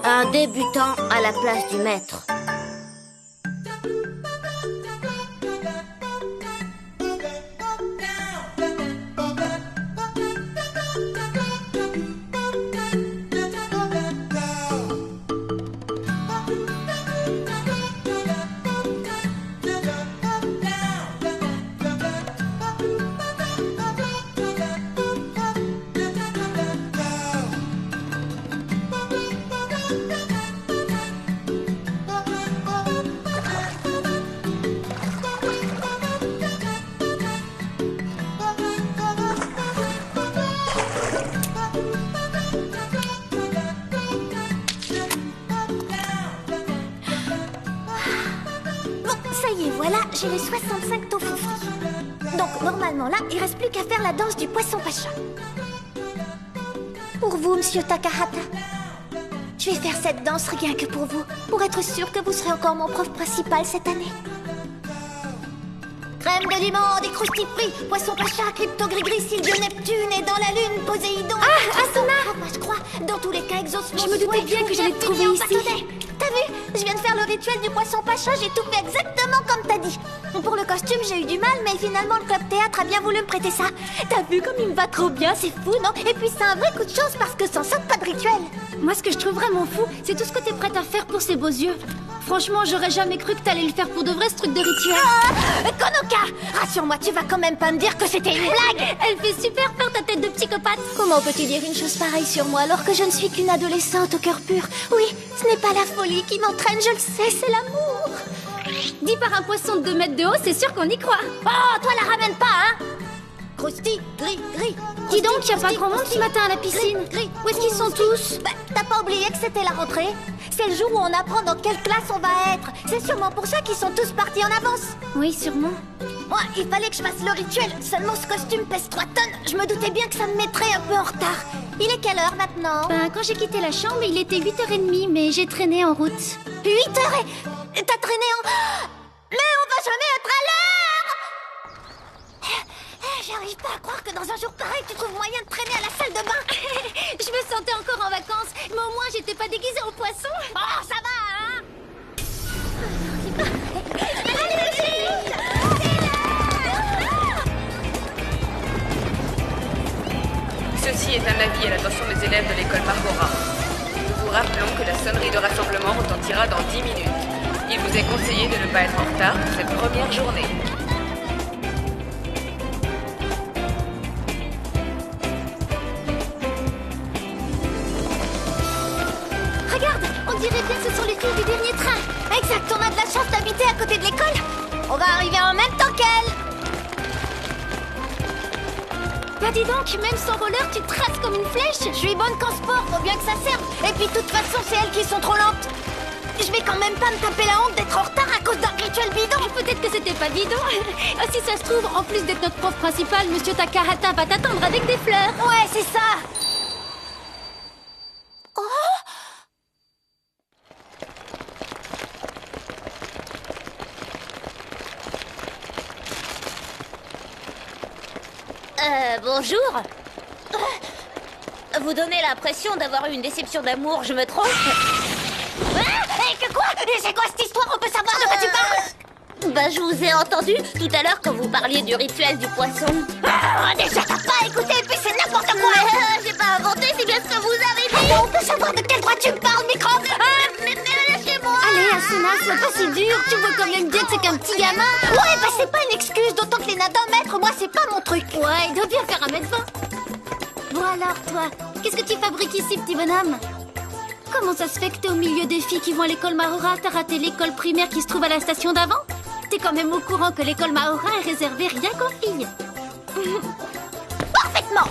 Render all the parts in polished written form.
Un débutant à la place du maître. Voilà, j'ai les 65 tofu frits. Donc, normalement, là, il reste plus qu'à faire la danse du poisson pacha. Pour vous, monsieur Takahata. Je vais faire cette danse rien que pour vous, pour être sûr que vous serez encore mon prof principal cette année. Crème de limon, des croustifris, poisson pacha, crypto gris-gris, Sylvio Neptune et dans la lune, Poséidon. Ah, Asuna! Moi, je crois, dans tous les cas, exauce-moi. Je me doutais bien que j'allais te trouver ici. T'as vu? Je viens de faire le rituel du poisson pacha, j'ai tout fait exactement comme t'as dit. Pour le costume, j'ai eu du mal, mais finalement, le club théâtre a bien voulu me prêter ça. T'as vu comme il me va trop bien, c'est fou, non? Et puis, c'est un vrai coup de chance parce que sans ça, pas de rituel. Moi, ce que je trouve vraiment fou, c'est tout ce que t'es prête à faire pour ces beaux yeux. Franchement, j'aurais jamais cru que t'allais le faire pour de vrai, ce truc de rituel. Konoka! Rassure-moi, tu vas quand même pas me dire que c'était une blague! Elle fait super peur, ta tête de psychopathe. Comment peux-tu dire une chose pareille sur moi alors que je ne suis qu'une adolescente au cœur pur? Oui, ce n'est pas la folie qui m'entraîne, je le sais, c'est l'amour! Dit par un poisson de 2 mètres de haut, c'est sûr qu'on y croit. Oh, toi la ramène pas, hein? Crousti, gris, gris. Dis donc, y a pas grand monde ce matin à la piscine. Où est-ce qu'ils sont tous? Bah, t'as pas oublié que c'était la rentrée? C'est le jour où on apprend dans quelle classe on va être. C'est sûrement pour ça qu'ils sont tous partis en avance. Oui, sûrement. Moi, il fallait que je fasse le rituel. Seulement ce costume pèse 3 tonnes. Je me doutais bien que ça me mettrait un peu en retard. Il est quelle heure maintenant? Ben, quand j'ai quitté la chambre, il était 8h30, mais j'ai traîné en route. 8h et... T'as traîné en... Mais on va jamais être à l'heure! J'arrive pas à croire que dans un jour pareil, tu trouves moyen de traîner à la salle de bain. Je me sentais encore en vacances, mais au moins j'étais pas déguisée en poisson. Oh, ça va, hein? Ceci est un avis à l'attention des élèves de l'école Margora. Nous vous rappelons que la sonnerie de rassemblement retentira dans 10 minutes. Il vous est conseillé de ne pas être en retard pour cette première journée. Regarde, on dirait bien que ce sont les filles du dernier train. Exact, on a de la chance d'habiter à côté de l'école. On va arriver en même temps qu'elles. Bah dis donc, même sans roller, tu traces comme une flèche. Je suis bonne qu'en sport, faut bien que ça serve. Et puis de toute façon, c'est elles qui sont trop lentes. Je vais quand même pas me taper la honte d'être en retard à cause d'un rituel bidon. Peut-être que c'était pas bidon. Si ça se trouve, en plus d'être notre prof principal, Monsieur Takahata va t'attendre avec des fleurs. Ouais, c'est ça. Oh! Bonjour. Vous donnez l'impression d'avoir eu une déception d'amour, je me trompe? Que quoi? C'est quoi cette histoire? On peut savoir de quoi tu parles? Bah, je vous ai entendu tout à l'heure quand vous parliez du rituel du poisson. Déjà t'as pas écouté, et puis c'est n'importe quoi. J'ai pas inventé, c'est bien ce que vous avez dit. On peut savoir de quel droit tu me parles, micro? Mais lâchez-moi. Allez, Asuna, sois pas si dur. Tu vois comme Young Jet, c'est qu'un petit gamin. Ouais, bah c'est pas une excuse, d'autant que les nains d'un mètre, moi c'est pas mon truc. Ouais, il doit bien faire 1m20. Bon alors, toi, qu'est-ce que tu fabriques ici, petit bonhomme? Comment ça se fait que t'es au milieu des filles qui vont à l'école Mahora? T'as raté l'école primaire qui se trouve à la station d'avant? T'es quand même au courant que l'école Mahora est réservée rien qu'aux filles. Parfaitement.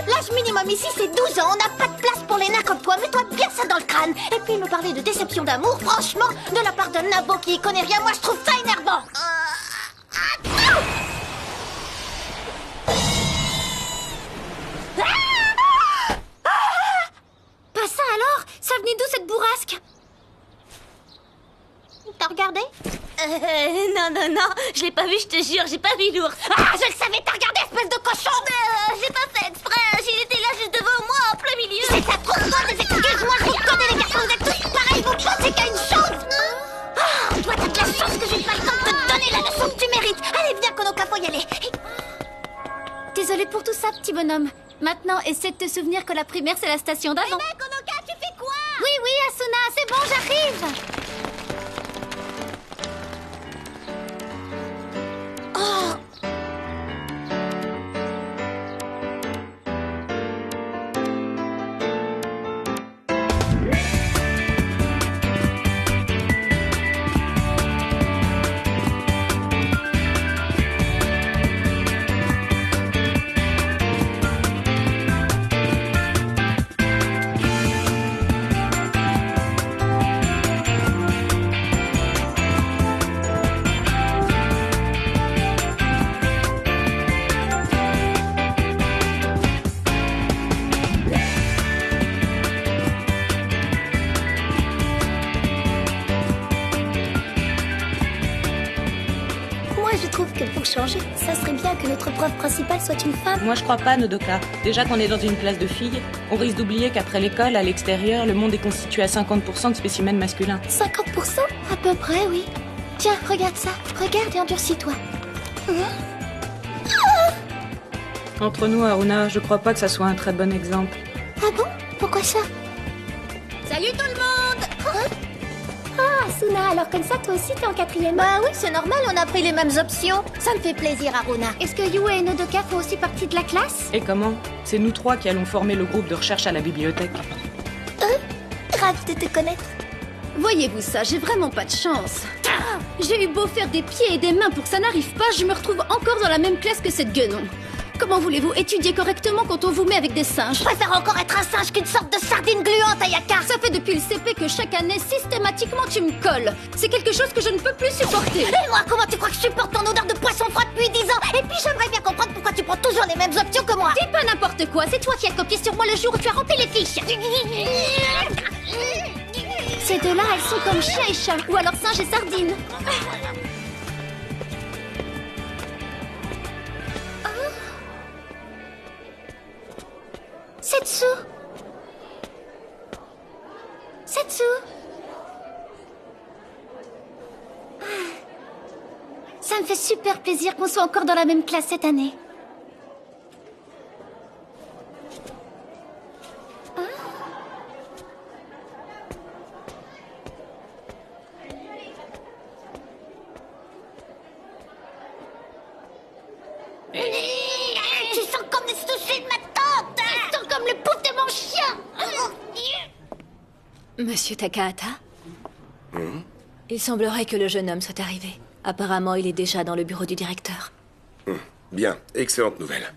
L'âge minimum ici c'est 12 ans, on n'a pas de place pour les nains comme toi, mets-toi bien ça dans le crâne. Et puis me parler de déception d'amour, franchement, de la part d'un nabo qui y connaît rien, moi je trouve ça énervant. Pas ça alors? Ça venait d'où cette bourrasque? T'as regardé? Non, je l'ai pas vu, je te jure, j'ai pas vu l'ours. Ah, je le savais, t'as regardé, espèce de cochon. J'ai pas fait exprès, il était là juste devant moi, en plein milieu. C'est à trop de fois des excuses, moi je vous connais les garçons, vous êtes tous pareils, vous pensez qu'à une chose. Toi t'as de la chance que j'ai pas le temps de te donner la leçon que tu mérites. Allez, viens, Konoka, faut y aller. Désolée pour tout ça, petit bonhomme. Maintenant, essaie de te souvenir que la primaire, c'est la station d'avant. Konoka, tu fais quoi? Oui, Asuna, c'est bon, j'arrive. Moi je trouve que pour changer, ça serait bien que notre prof principale soit une femme. Moi, je crois pas, Nodoka. Déjà qu'on est dans une classe de filles, on risque d'oublier qu'après l'école, à l'extérieur, le monde est constitué à 50% de spécimens masculins. 50%? À peu près, oui. Tiens, regarde ça. Regarde et endurcis-toi. Entre nous, Haruna, je crois pas que ça soit un très bon exemple. Ah bon? Pourquoi ça? Salut tout le monde! Ah, Asuna, alors comme ça, toi aussi, t'es en 4e. Bah oui, c'est normal, on a pris les mêmes options. Ça me fait plaisir, Haruna. Est-ce que Yue et Nodoka font aussi partie de la classe? Et comment? C'est nous trois qui allons former le groupe de recherche à la bibliothèque. Ravie de te connaître. Voyez-vous ça, j'ai vraiment pas de chance. J'ai eu beau faire des pieds et des mains pour que ça n'arrive pas, je me retrouve encore dans la même classe que cette guenon. Comment voulez-vous étudier correctement quand on vous met avec des singes? Je préfère encore être un singe qu'une sorte de sardine gluante, Ayaka. Ça fait depuis le CP que chaque année, systématiquement, tu me colles. C'est quelque chose que je ne peux plus supporter. Et moi, comment tu crois que je supporte ton odeur de poisson froid depuis 10 ans? Et puis j'aimerais bien comprendre pourquoi tu prends toujours les mêmes options que moi. Dis pas n'importe quoi, c'est toi qui as copié sur moi le jour où tu as rempli les fiches. Ces deux-là, elles sont comme chien et chat, ou alors singe et sardine. Setsu! Setsu! Ça me fait super plaisir qu'on soit encore dans la même classe cette année. Tu sens comme les sushis de ma tante. Tu sens comme le pouf de mon chien. Monsieur Takahata? Il semblerait que le jeune homme soit arrivé. Apparemment, il est déjà dans le bureau du directeur. Bien, excellente nouvelle.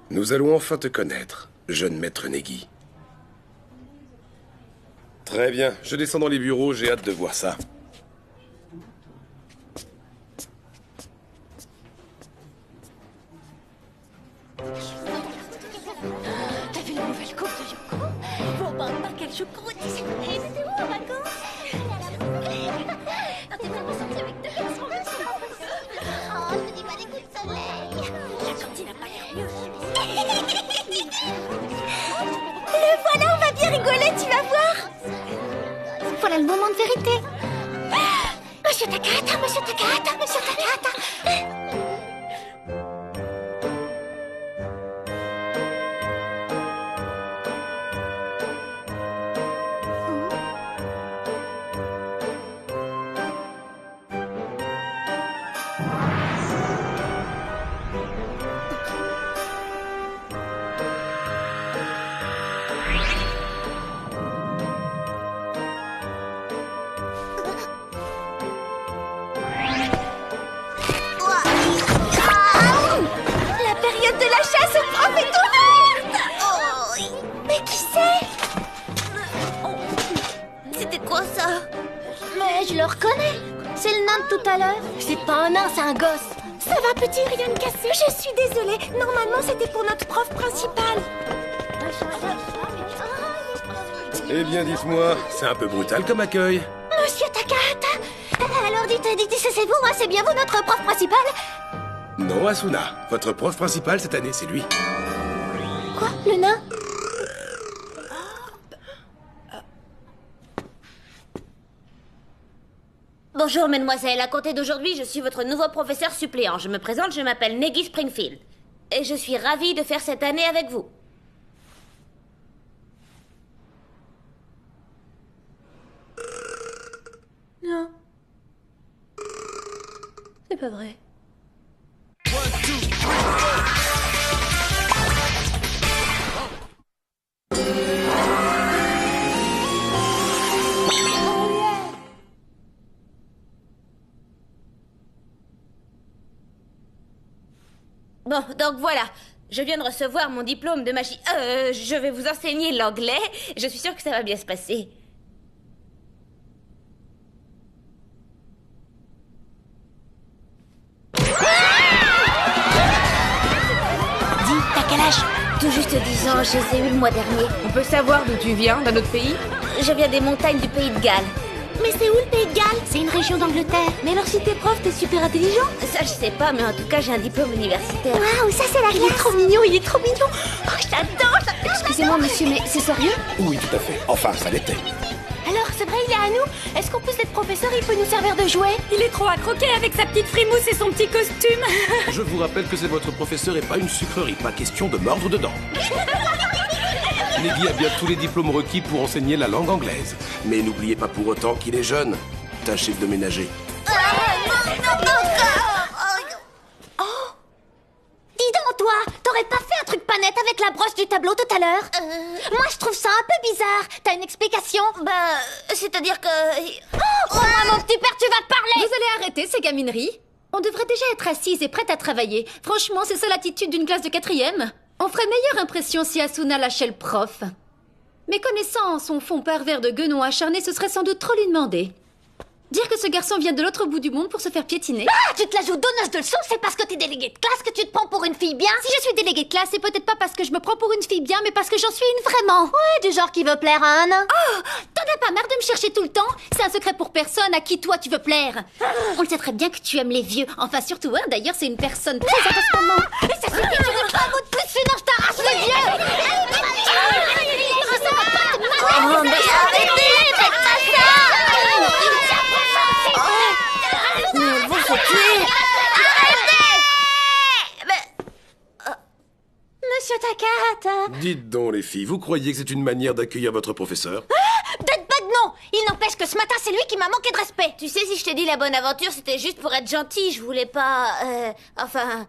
Nous allons enfin te connaître, jeune maître Negi. Très bien, je descends dans les bureaux, j'ai hâte de voir ça. T'as vu la nouvelle coupe de Yoko? Bon, bah, quel choucroute. C'était où en vacances? T'es vraiment sortie avec deux garçons. Le voilà, on va bien rigoler, tu vas voir. Voilà le moment de vérité. Monsieur Takahata, Monsieur Takahata, Monsieur Takahata. La période de la chasse au prof est ouverte. Mais qui c'est? C'était quoi ça? Mais je le reconnais. C'est le nain de tout à l'heure. C'est pas un nain, c'est un gosse. Ça va, petit, rien de cassé. Je suis désolée. Normalement, c'était pour notre prof principal. Eh bien, dites-moi, c'est un peu brutal comme accueil. Monsieur Takahata. Alors, dites, c'est vous, hein, c'est bien vous, notre prof principal? Non, Asuna. Votre prof principal cette année, c'est lui. Quoi? Le nain? Bonjour, mesdemoiselles. À compter d'aujourd'hui, je suis votre nouveau professeur suppléant. Je me présente, je m'appelle Negi Springfield. Et je suis ravie de faire cette année avec vous. Non. C'est pas vrai. Bon, donc voilà. Je viens de recevoir mon diplôme de magie. Je vais vous enseigner l'anglais. Je suis sûre que ça va bien se passer. Dis, t'as quel âge? Tout juste 10 ans, je les ai eus le mois dernier. On peut savoir d'où tu viens, d'un autre pays? Je viens des montagnes du pays de Galles. Mais c'est où le Pays de Galles? C'est une région d'Angleterre. Mais alors si t'es prof, t'es super intelligent. Ça, je sais pas, mais en tout cas, j'ai un diplôme universitaire. Waouh, ça c'est la classe. Il est trop mignon, il est trop mignon. Oh, j'adore. Excusez-moi, monsieur, mais c'est sérieux? Oui, tout à fait. Enfin, ça l'était. Alors, c'est vrai, il est à nous. Est-ce qu'en plus d'être professeur, il peut nous servir de jouet? Il est trop à croquer avec sa petite frimousse et son petit costume. Je vous rappelle que c'est votre professeur et pas une sucrerie. Pas question de mordre dedans. Negi a bien tous les diplômes requis pour enseigner la langue anglaise. Mais n'oubliez pas pour autant qu'il est jeune. Tâchez de ménager. Dis donc, toi, t'aurais pas fait un truc pas net avec la broche du tableau tout à l'heure? Moi, je trouve ça un peu bizarre. T'as une explication? C'est-à-dire que... Oh, mon petit père, tu vas te parler! Vous allez arrêter ces gamineries? On devrait déjà être assise et prête à travailler. Franchement, c'est ça l'attitude d'une classe de 4e. On ferait meilleure impression si Asuna lâchait le prof. Mais connaissant son fond pervers de guenon acharné, ce serait sans doute trop lui demander. Dire que ce garçon vient de l'autre bout du monde pour se faire piétiner. Ah, tu te la joues donneuse de leçons, c'est parce que t'es déléguée de classe que tu te prends pour une fille bien? Si je suis déléguée de classe, c'est peut-être pas parce que je me prends pour une fille bien, mais parce que j'en suis une vraiment. Ouais, du genre qui veut plaire à un nain. Oh, t'en as pas marre de me chercher tout le temps? C'est un secret pour personne à qui toi tu veux plaire. On le sait très bien que tu aimes les vieux. Enfin, surtout un, d'ailleurs, c'est une personne présente en ce moment. Ça suffit, tu veux pas un mot de plus, sinon je t'arrache le vieux! Oh, mais arrêtez! Faites pas ça! Mais vous se tuez! Monsieur Takahata! Dites donc, les filles, vous croyez que c'est une manière d'accueillir votre professeur? D'être bête, non! Il n'empêche que ce matin, c'est lui qui m'a manqué de respect! Tu sais, si je t'ai dit la bonne aventure, c'était juste pour être gentil. Je voulais pas... Enfin...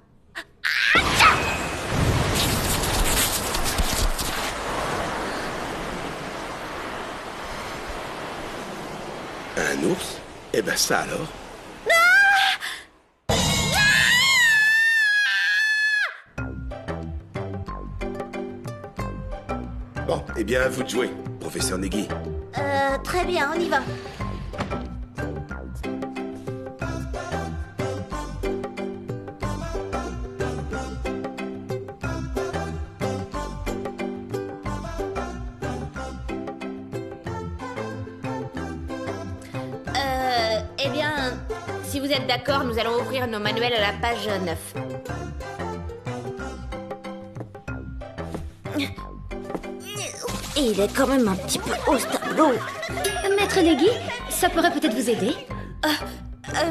Un ours? Eh ben ça alors. Bon, eh bien, à vous de jouer, professeur Negi. Très bien, on y va. Eh bien, si vous êtes d'accord, nous allons ouvrir nos manuels à la page 9. Il est quand même un petit peu haut ce tableau. Maître Negi, ça pourrait peut-être vous aider.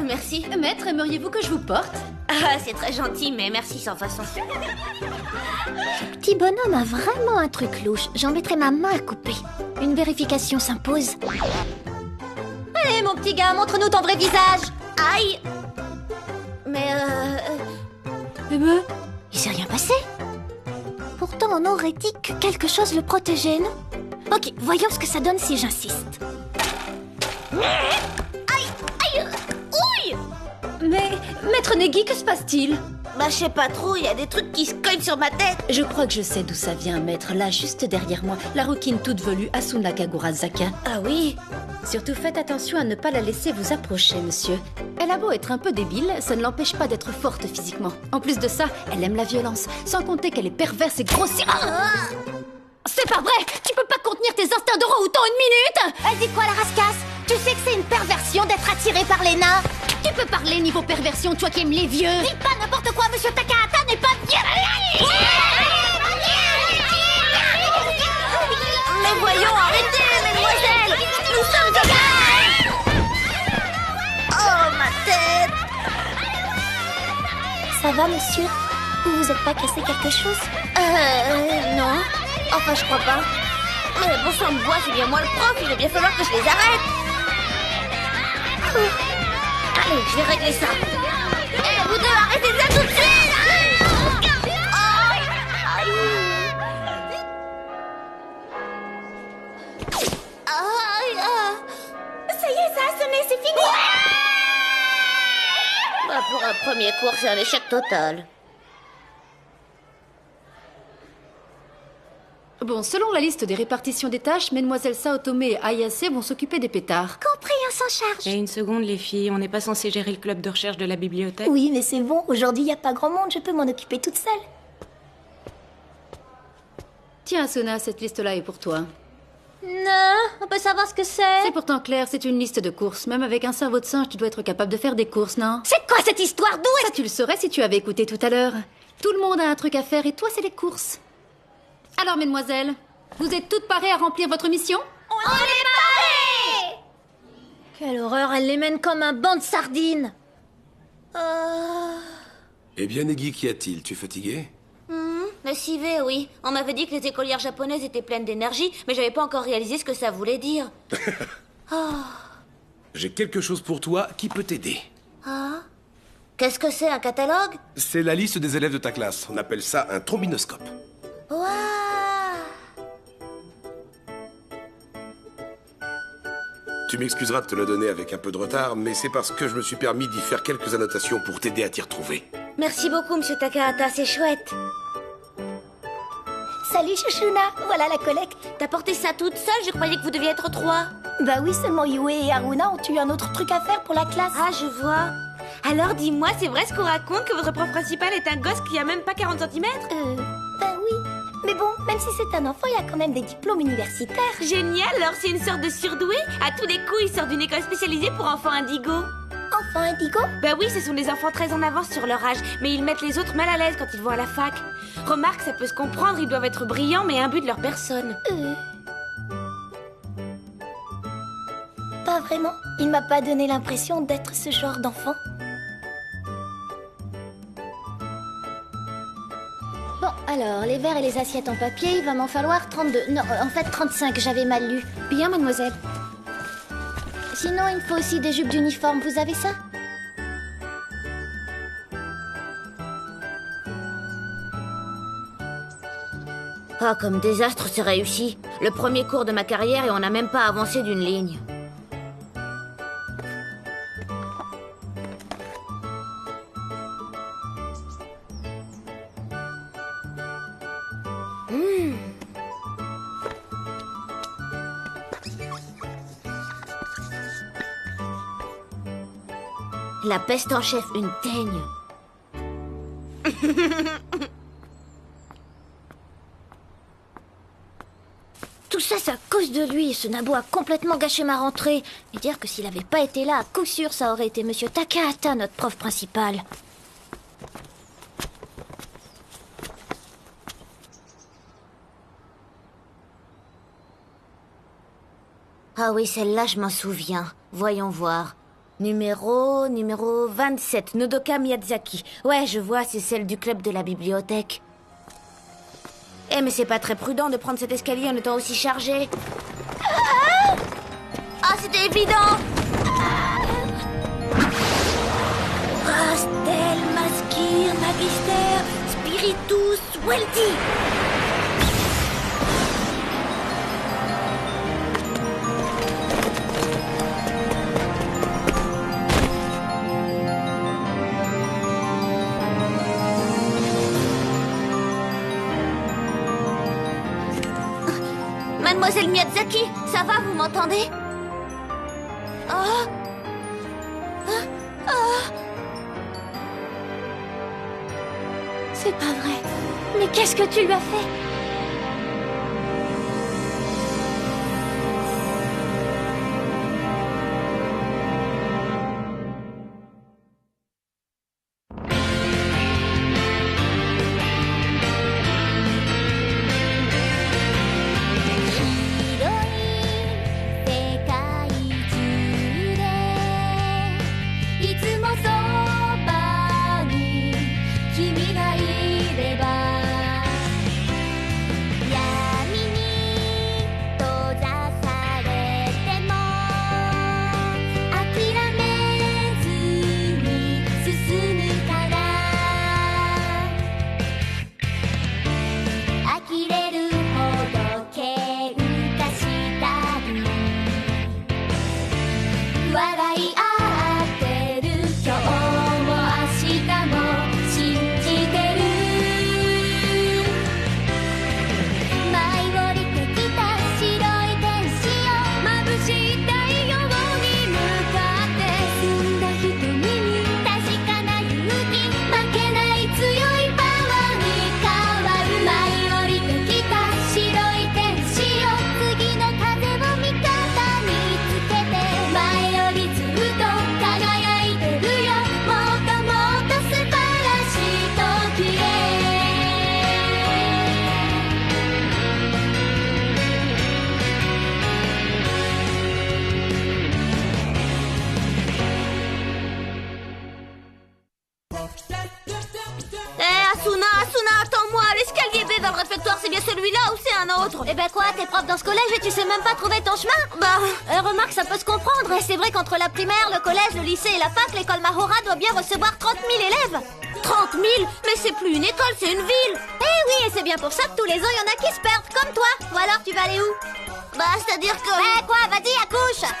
Merci. Maître, aimeriez-vous que je vous porte? Ah, c'est très gentil, mais merci sans façon. Petit bonhomme a vraiment un truc louche. J'en mettrai ma main à couper. Une vérification s'impose. Allez, mon petit gars, montre-nous ton vrai visage. Aïe. Mais Il s'est rien passé. Pourtant, on aurait dit que quelque chose le protégeait, non? Ok, voyons ce que ça donne si j'insiste. Mais, Maître Negi, que se passe-t-il? bah je sais pas trop, il y a des trucs qui se cognent sur ma tête. Je crois que je sais d'où ça vient, maître. Là, juste derrière moi, la rouquine toute velue Asuna Kagurazaka. Ah oui. Surtout faites attention à ne pas la laisser vous approcher, monsieur. Elle a beau être un peu débile, ça ne l'empêche pas d'être forte physiquement. En plus de ça, elle aime la violence, sans compter qu'elle est perverse et grossière. C'est pas vrai! Tu peux pas contenir tes instincts de orang-outan une minute! Elle dit quoi, la rascasse? Tu sais que c'est une perversion d'être attiré par les nains. Tu peux parler niveau perversion, toi qui aimes les vieux! Dis pas n'importe quoi, monsieur Takahata n'est pas vieux. Mais voyons, arrêtez, mesdemoiselles. Nous sommes égales. Oh, ma tête. Ça va, monsieur? Vous vous êtes pas cassé quelque chose? Non. Enfin, je crois pas. Mais bon sang de bois, c'est bien moi le prof, il va bien falloir que je les arrête. Allez, je vais régler ça. Eh, vous deux, arrêtez ça tout de suite. Ça y est, ça a sonné, c'est fini. Bah, pour un premier cours, c'est un échec total. Bon, selon la liste des répartitions des tâches, Mesdemoiselles Saotome et Ayase vont s'occuper des pétards. Compris, on s'en charge. Et une seconde, les filles, on n'est pas censé gérer le club de recherche de la bibliothèque? Oui, mais c'est bon, aujourd'hui, il n'y a pas grand monde, je peux m'en occuper toute seule. Tiens, Asuna, cette liste-là est pour toi. Non, on peut savoir ce que c'est. C'est pourtant clair, c'est une liste de courses. Même avec un cerveau de singe, tu dois être capable de faire des courses, non? C'est quoi cette histoire? D'où est-ce... Ça, tu le saurais si tu avais écouté tout à l'heure. Tout le monde a un truc à faire et toi, c'est les courses. Alors, mesdemoiselles, vous êtes toutes parées à remplir votre mission? On est parés! Quelle horreur, elle les mène comme un banc de sardines. Eh bien, Negi, qu'y a-t-il? Tu es fatigué? Le civet, oui. On m'avait dit que les écolières japonaises étaient pleines d'énergie, mais j'avais pas encore réalisé ce que ça voulait dire. J'ai quelque chose pour toi qui peut t'aider. Qu'est-ce que c'est, un catalogue? C'est la liste des élèves de ta classe. On appelle ça un trombinoscope. Waouh! Tu m'excuseras de te le donner avec un peu de retard, mais c'est parce que je me suis permis d'y faire quelques annotations pour t'aider à t'y retrouver. Merci beaucoup, monsieur Takahata, c'est chouette. Salut, Chouchouna, voilà la collecte. T'as porté ça toute seule? Je croyais que vous deviez être 3. Bah oui, seulement Yue et Haruna ont eu un autre truc à faire pour la classe. Ah, je vois. Alors, dis-moi, c'est vrai ce qu'on raconte, que votre prof principal est un gosse qui a même pas 40 cm? Ben oui. Mais bon, même si c'est un enfant, il y a quand même des diplômes universitaires. Génial, alors c'est une sorte de surdoué? À tous les coups, il sort d'une école spécialisée pour enfants indigos. Enfant indigo? Bah oui, ce sont des enfants très en avance sur leur âge, mais ils mettent les autres mal à l'aise quand ils vont à la fac. Remarque, ça peut se comprendre, ils doivent être brillants, mais imbus de leur personne. Pas vraiment. Il m'a pas donné l'impression d'être ce genre d'enfant. Bon, alors, les verres et les assiettes en papier, il va m'en falloir 32. Non, en fait 35, j'avais mal lu. Bien, mademoiselle. Sinon, il me faut aussi des jupes d'uniforme, vous avez ça? Ah, comme désastre, c'est réussi. Le premier cours de ma carrière et on n'a même pas avancé d'une ligne. La peste en chef, une teigne. Tout ça, c'est à cause de lui. Ce nabo a complètement gâché ma rentrée. Et dire que s'il avait pas été là, à coup sûr, ça aurait été monsieur Takahata, notre prof principal. Ah oui, celle-là, je m'en souviens. Voyons voir. Numéro 27, Nodoka Miyazaki. Ouais, je vois, c'est celle du club de la bibliothèque. Eh, mais c'est pas très prudent de prendre cet escalier en étant aussi chargé. Ah, c'était évident. Rastel, Maskir, Magister, Spiritus, Welty. Mademoiselle Miyazaki, ça va, vous m'entendez? Oh. C'est pas vrai. Mais qu'est-ce que tu lui as fait? C'est bien celui-là ou c'est un autre? Eh ben quoi, t'es prof dans ce collège et tu sais même pas trouver ton chemin? Bah... remarque, ça peut se comprendre. Et c'est vrai qu'entre la primaire, le collège, le lycée et la fac, l'école Mahora doit bien recevoir 30 000 élèves. 30 000? Mais c'est plus une école, c'est une ville. Eh oui, et c'est bien pour ça que tous les ans, il y en a qui se perdent, comme toi. Ou alors, tu vas aller où? Bah, c'est-à-dire que... Eh quoi, vas-y, accouche.